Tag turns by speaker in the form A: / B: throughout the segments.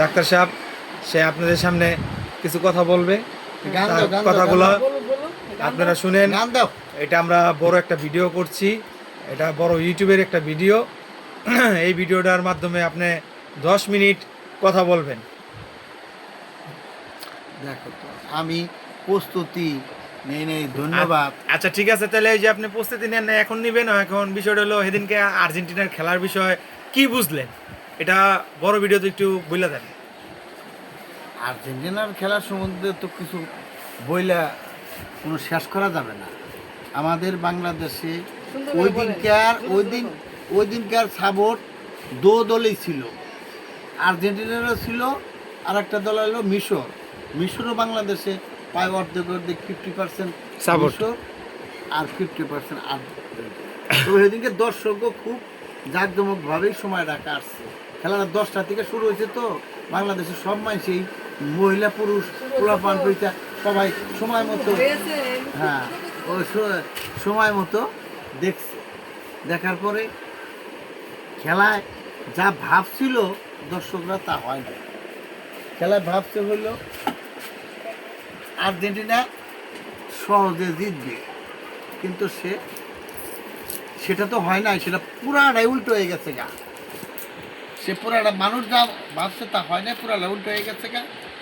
A: Doctor সাহেব সে আপনাদের সামনে কিছু কথা বলবে।
B: গান
A: তার
B: দাও, গান দাও,
A: কথাগুলো
B: গান
A: আপনারা শুনেন।
B: গান দাও।
A: এটা আমরা বড় একটা ভিডিও করছি, এটা বড় ইউটিউবের একটা ভিডিও। এই ভিডিওটার মাধ্যমে আপনি 10 মিনিট কথা বলবেন।
B: দেখো তো আমি প্রস্তুতি নেই ধন্যবাদ।
A: আচ্ছা ঠিক আছে, তাহলে এই যে আপনি প্রস্তুতি নেন না, এখন নেবেন। এখন বিষয়টা হলো সেদিনকে আর্জেন্টিনার খেলার বিষয় কি বুঝলেন, এটা বড় ভিডিওতে একটু বলে দেন।
B: আর্জেন্টিনার খেলার সম্বন্ধে তো কিছু বইলা কোনো শেষ করা যাবে না। আমাদের বাংলাদেশে ওই দিনকার সাপোর্ট দলেই ছিল। আর্জেন্টিনারও ছিল, আর একটা দল হলো মিশরও বাংলাদেশে প্রায় অর্ধেক 50%
A: Support।
B: মিশর আর 50% আর্জেন্টিনা। তো সেদিনকে দর্শকও খুব জাঁকজমকভাবেই সময় রাখা আসছে। খেলাটা 10টা থেকে শুরু হয়েছে, তো বাংলাদেশের সব মানুষই মহিলা পুরুষ পোলাপান পৈতা সবাই সময় মতো, হ্যাঁ ওই সময় মতো দেখছে। দেখার পরে খেলায় যা ভাবছিল দর্শকরা তা হয় না। খেলায় ভাবছে হলো আর্জেন্টিনা সহজে জিতবে, কিন্তু সেটা তো হয় নাই। সেটা পুরাটাই উল্টো হয়ে গেছে গা। সে পুরাটা মানুষ যা ভাবছে তা হয় না, পুরাটা উল্টো হয়ে গেছে গা।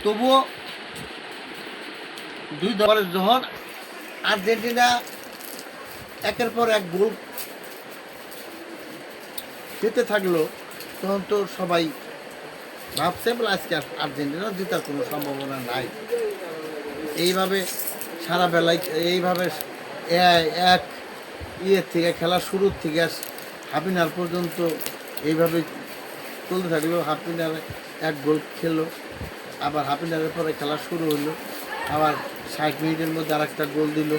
B: তবুও দুই দলের যখন আর্জেন্টিনা একের পর এক গোল খেতে থাকলো, তখন তো সবাই ভাবছে বলে আজকে আর্জেন্টিনা জেতার কোনো সম্ভাবনা নাই। এইভাবে সারা বেলায় এইভাবে এক থেকে খেলার শুরুর থেকে হাফ ইনার পর্যন্ত এইভাবে চলতে থাকলো। হাফ ইনারে এক গোল খেলো, আবার হাফ ইনারের পরে খেলা শুরু হলো, আবার 60 মিনিটের মধ্যে আর একটা গোল দিল।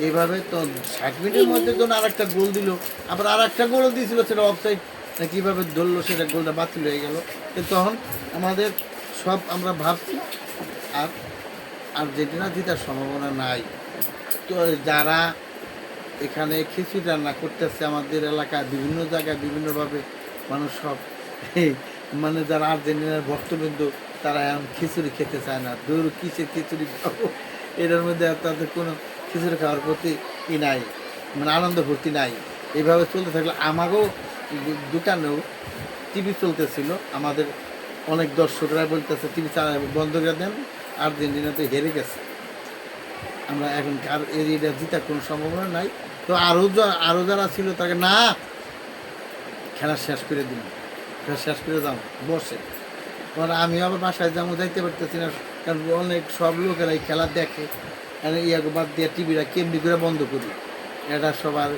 B: এইভাবে তো 60 মিনিটের মধ্যে যখন আর একটা গোল দিল, আবার আর একটা গোলও দিয়েছিল, সেটা অফসাইড না কীভাবে ধরলো, সেটা গোলটা বাতিল হয়ে গেল। কিন্তু তখন আমাদের সব আমরা ভাবছি আর আর্জেন্টিনা জেতার সম্ভাবনা নাই। তো যারা এখানে খিচুড়ি রান্না করতেছে আমাদের এলাকায় বিভিন্ন জায়গায় বিভিন্নভাবে মানুষ সব মানে যারা আর্জেন্টিনার ভক্তবৃন্দ তারা এখন খিচুড়ি খেতে চায় না। দূর কিসের খিচুড়ি খাবো, এটার মধ্যে তাদের কোনো খিচুড়ি খাওয়ার প্রতি নাই, মানে আনন্দ ভর্তি নাই। এইভাবে চলতে থাকলে আমাকেও দোকানেও টিভি চলতেছিল, আমাদের অনেক দর্শকরা বলতেছে টিভি বন্ধ করে দেন, আর্জেন্টিনা তো হেরে গেছে, আমরা এখন আর এরিয়াটা জেতার কোনো সম্ভাবনা নাই। তো আরও যারা ছিল তাকে না, খেলা শেষ করে দিন, খেলা শেষ করে যাও বসে। কারণ আমি আবার বাসায় যাবো, যাইতে পারতেছি না, কারণ অনেক সব লোকেরা এই খেলা দেখে। ইয়াকে বাদ দিয়ে টিভিটা কেমনি করে বন্ধ করি, এটা সবার।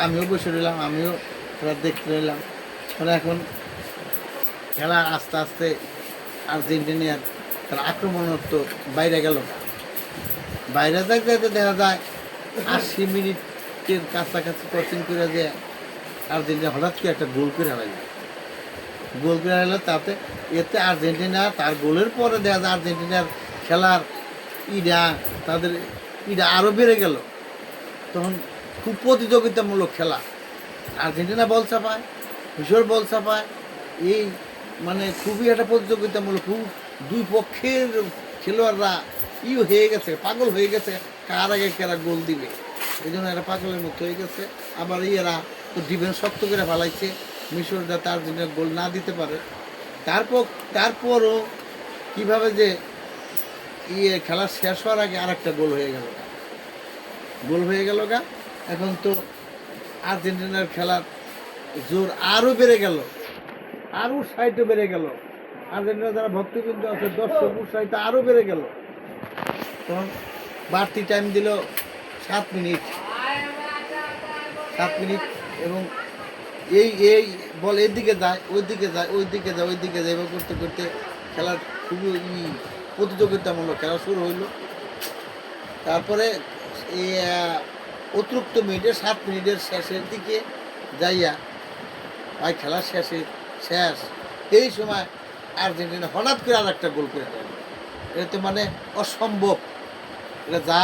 B: আমিও বসে রইলাম, আমিও খেলা দেখতে রইলাম। মানে এখন খেলা আস্তে আস্তে আর্জেন্টিনার তার আক্রমণত্ব বাইরে গেল। বাইরে যাইতে দেখা যায় 80 মিনিটের কাছাকাছি কোচিং করে যে আর্জেন্টিনা হঠাৎ করে একটা গোল করে হারাইল। তাতে এতে আর্জেন্টিনা তার গোলের পরে দেখা যায় আর্জেন্টিনার খেলার তাদের আরও বেড়ে গেল। তখন খুব প্রতিযোগিতামূলক খেলা, আর্জেন্টিনা বল চাপায়, মিশর বল চাপায়, এই মানে খুবই একটা প্রতিযোগিতামূলক। খুব দুই পক্ষের খেলোয়াড়রা হয়ে গেছে, পাগল হয়ে গেছে, কার আগে কারা গোল দিবে, এই জন্য এরা পাগলের মতো হয়ে গেছে। আবার এরা তো ডিফেন্স শক্ত করে ফেলাইছে, মিশর যাতে আর্জেন্টিনা গোল না দিতে পারে। তারপরও কীভাবে যে খেলা শেষ হওয়ার আগে আর একটা গোল হয়ে গেল গা। এখন তো আর্জেন্টিনার খেলার জোর আরও বেড়ে গেল, আরও উৎসাহিত বেড়ে গেল। আর্জেন্টিনা যারা ভক্তবৃন্দ আছে দর্শক উৎসাহিত আরও বেড়ে গেল। তখন বাড়তি টাইম দিল 7 মিনিট, এবং এই বল এদিকে যায় ওইদিকে এবার করতে করতে খেলার খুবই প্রতিযোগিতামূলক খেলা শুরু হইল। তারপরে এই অতিরিক্ত মিনিটে 7 মিনিটের শেষের দিকে যাইয়া ভাই খেলার শেষ, এই সময় আর্জেন্টিনা হঠাৎ করে আর একটা গোল করে দেয়। এটা তো মানে অসম্ভব, এটা যা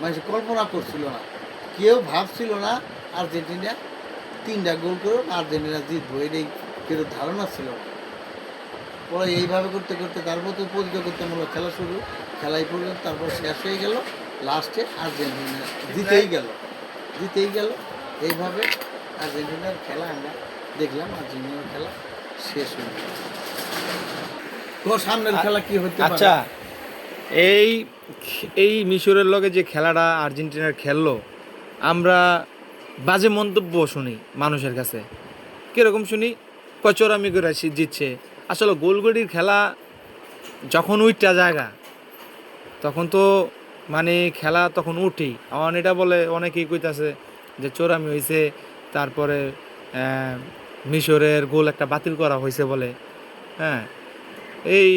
B: মানুষ কল্পনা করছিল না, কেউ ভাবছিল না আর্জেন্টিনা 3টা গোল করে আর্জেন্টিনা জিতবো, এটাই কেউ ধারণা ছিল না। ওরা এইভাবে করতে করতে তারপর তো প্রতিযোগিতামূলক খেলা শুরু, খেলাই পর্যন্ত তারপর শেষ হয়ে গেল, লাস্টে আর্জেন্টিনা জিতেই গেল। এইভাবে আর্জেন্টিনার খেলা আমরা দেখলাম, আর্জেন্টিনার খেলা শেষ হয়ে গেল। তো সামনের খেলা কি হতে পারে?
A: আচ্ছা, এই এই মিশরের লগে যে খেলাটা আর্জেন্টিনার খেললো, আমরা বাজে মন্তব্য শুনি মানুষের কাছে। কীরকম শুনি? কচোরামি করে জিতছে। আসলে গোলগড়ির খেলা যখন উইটা জায়গা তখন তো মানে খেলা তখন উঠেই আমার এটা বলে অনেকেই কইতাছে যে চোরামি হয়েছে, তারপরে মিশরের গোল একটা বাতিল করা হয়েছে বলে। হ্যাঁ,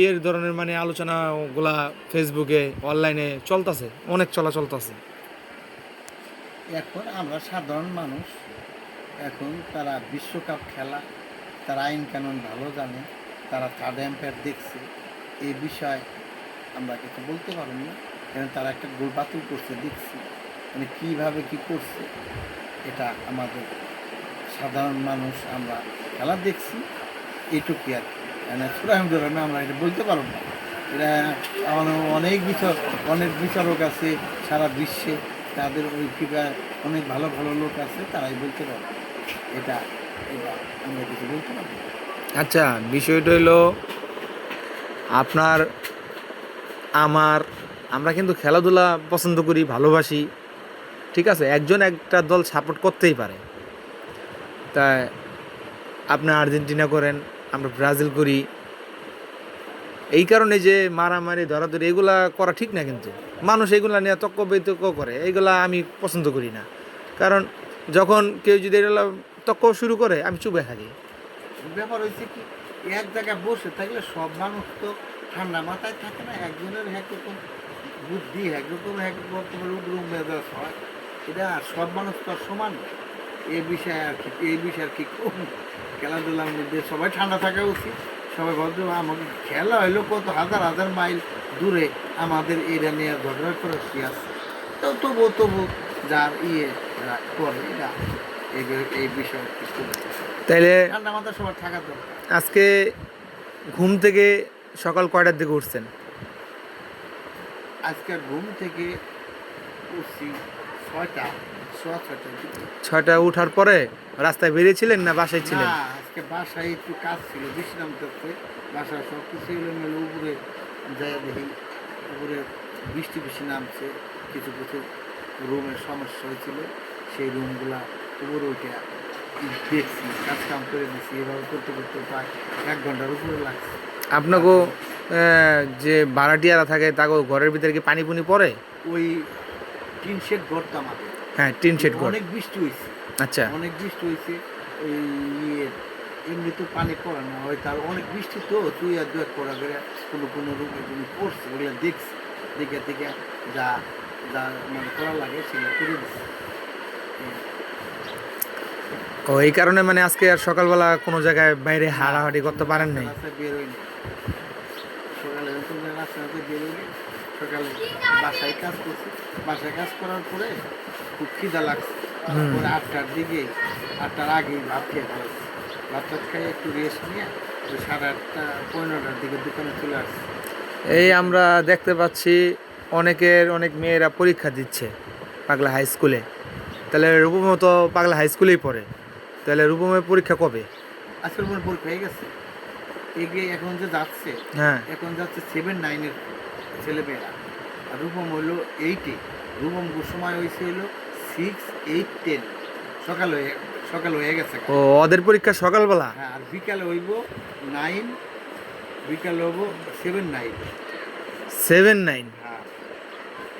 A: এর ধরনের মানে আলোচনাগুলা ফেসবুকে অনলাইনে চলতেছে, অনেক চলতেছে।
B: এখন আমরা সাধারণ মানুষ, এখন তারা বিশ্বকাপ খেলা, তারা আইন কানুন ভালো জানে, তারা থার্ড এম্পায়ার দেখছে, এই বিষয়ে আমরা কিছু বলতে পারব না। কারণ তারা একটা গোল বাতিল করছে দেখছি, মানে কীভাবে কী করছে এটা আমাদের সাধারণ মানুষ আমরা খেলা দেখছি, এইটুকুই আর কি। মানে ছোটাম ধরনের আমরা এটা বলতে পারব না। এটা আমাদের অনেক বিচারক আছে সারা বিশ্বে, তাদের ওই ফিগার অনেক ভালো ভালো লোক আছে, তারাই বলতে পারবে। এটা এটা আমরা কিছু বলতে পারবো।
A: আচ্ছা, বিষয়টা হলো আপনার আমরা কিন্তু খেলাধুলা পছন্দ করি, ভালোবাসি, ঠিক আছে, একজন একটা দল সাপোর্ট করতেই পারে। তাই আপনি আর্জেন্টিনা করেন, আমরা ব্রাজিল করি। এই কারণে যে মারামারি ধরাধরি এগুলা করা ঠিক না, কিন্তু মানুষ এগুলা নিয়ে তর্ক বিতর্ক করে, এইগুলা আমি পছন্দ করি না। কারণ যখন কেউ যদি এগুলা তর্ক শুরু করে আমি চুপে থাকি।
B: ব্যাপার হয়েছে কি, এক জায়গায় বসে থাকলে সব মানুষ তো ঠান্ডা মাথায় থাকে না, একজনের একরকম বুদ্ধি, একরকম উগ্র মেজাজ হয়। এটা সব মানুষ তো আর সমান না। এই বিষয়ে আর কি খেলাধুলার মধ্যে সবাই ঠান্ডা থাকা উচিত, সবাই ভদ্র। আমাদের খেলা হইলো কত হাজার হাজার মাইল দূরে, আমাদের এটা নিয়ে ঝগড়া করে কি আছে, তো তবু যার করে এটা এই বিষয়ে
A: তাইলে
B: ঠান্ডা মাথা সবার থাকা দরকার।
A: আজকে ঘুম থেকে সকাল কয়টার দিকে উঠছেন?
B: আজকে ঘুম থেকে উঠছি
A: 6টা উঠার পরে রাস্তায় বেরিয়েছিলেন না বাসায় ছিলেন?
B: না, আজকে বাসায় একটু কাজ ছিল, বিশ্রাম করতে। বাসায় সব কিছু এলোমেলো, উপরে যাই দেখি উপরে বৃষ্টি নামছে, কিছু রুমের সমস্যা হয়েছিল, সেই রুমগুলা উপরে উঠে দেখছি, কাজ কাম করে দিচ্ছি। এভাবে করতে করতে প্রায় 1 ঘন্টার উপরে লাগছে।
A: আপনাকে যে ভাড়াটিয়ারা থাকে তাকে ঘরের ভিতরে কি পানি পুনি পড়ে?
B: ওই টিন শেড ঘরটা আমাদের।
A: হ্যাঁ, টিন শেড ঘর।
B: অনেক বৃষ্টি হয়েছে।
A: আচ্ছা,
B: অনেক বৃষ্টি হয়েছে। ওই এমনি তো পানি পড়ে না, হয় তার অনেক বৃষ্টি তো তুই আর 2 পড়া করে কোনো রুমে তুমি পড়ছে, ওগুলো দেখছি, দেখে যা যা মানে করা লাগে সেগুলো করে দিচ্ছি।
A: ও এই কারণে মানে আজকে আর সকালবেলা কোনো জায়গায় বাইরে হাঁটাহাঁটি করতে পারেন নাই?
B: রাস্তায় বের হইনি সকালে, নতুন রাস্তাতে বের হইনি। সকালে বাসায় কাজ করছি, বাসায় কাজ করার পরে খুব খিদা লাগছে। পরে 8টার দিকে, 8টার আগেই ভাত খেয়ে ফেলেছি। ভাত খেয়ে একটু রেস্ট নিয়ে 8:30 15টার দিকে দোকানে চলে আসছি।
A: এই আমরা দেখতে পাচ্ছি অনেক মেয়েরা পরীক্ষা দিচ্ছে পাগলা হাই স্কুলে। তাহলে রূপমও তো পাগলা হাই স্কুলেই পড়ে, তাহলে রূপমের পরীক্ষা কবে?
B: আজকের মনে পরীক্ষা হয়ে গেছে, এগিয়ে এখন যে যাচ্ছে,
A: হ্যাঁ,
B: এখন যাচ্ছে 7-9-এর ছেলেমেয়েরা, আর রূপম হইলো 8-এ। রূপম সময় হয়েছে হইলো 6, 8, 10 সকাল হয়ে গেছে।
A: ও ওদের পরীক্ষা সকালবেলা?
B: হ্যাঁ, আর বিকালে হইব 9, বিকালে হইব 7-9।
A: 7-9,
B: হ্যাঁ,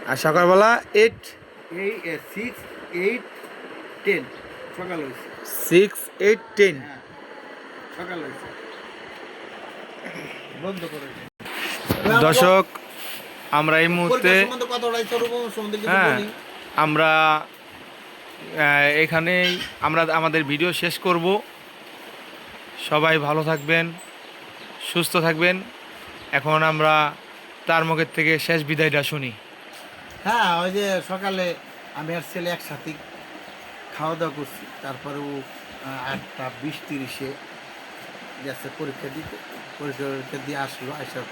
A: আর সকালবেলা 8,
B: এই 6, 8, 10 সকাল হয়েছে।
A: 6, 8, 10
B: হ্যাঁ, সকাল হয়েছে। বন্ধ করে
A: দর্শক, আমরা এই মুহূর্তে হ্যাঁ আমরা এখানেই আমাদের ভিডিও শেষ করব। সবাই ভালো থাকবেন, সুস্থ থাকবেন। এখন আমরা তার মুখের থেকে শেষ বিদায়টা শুনি।
B: হ্যাঁ, ওই যে সকালে আমি আর ছেলে একসাথে খাওয়া দাওয়া করছি, তারপরে ও 8টা 20-30-এ গেছে পরীক্ষা দিতে। পরীক্ষা দিয়ে আসলো আসার পর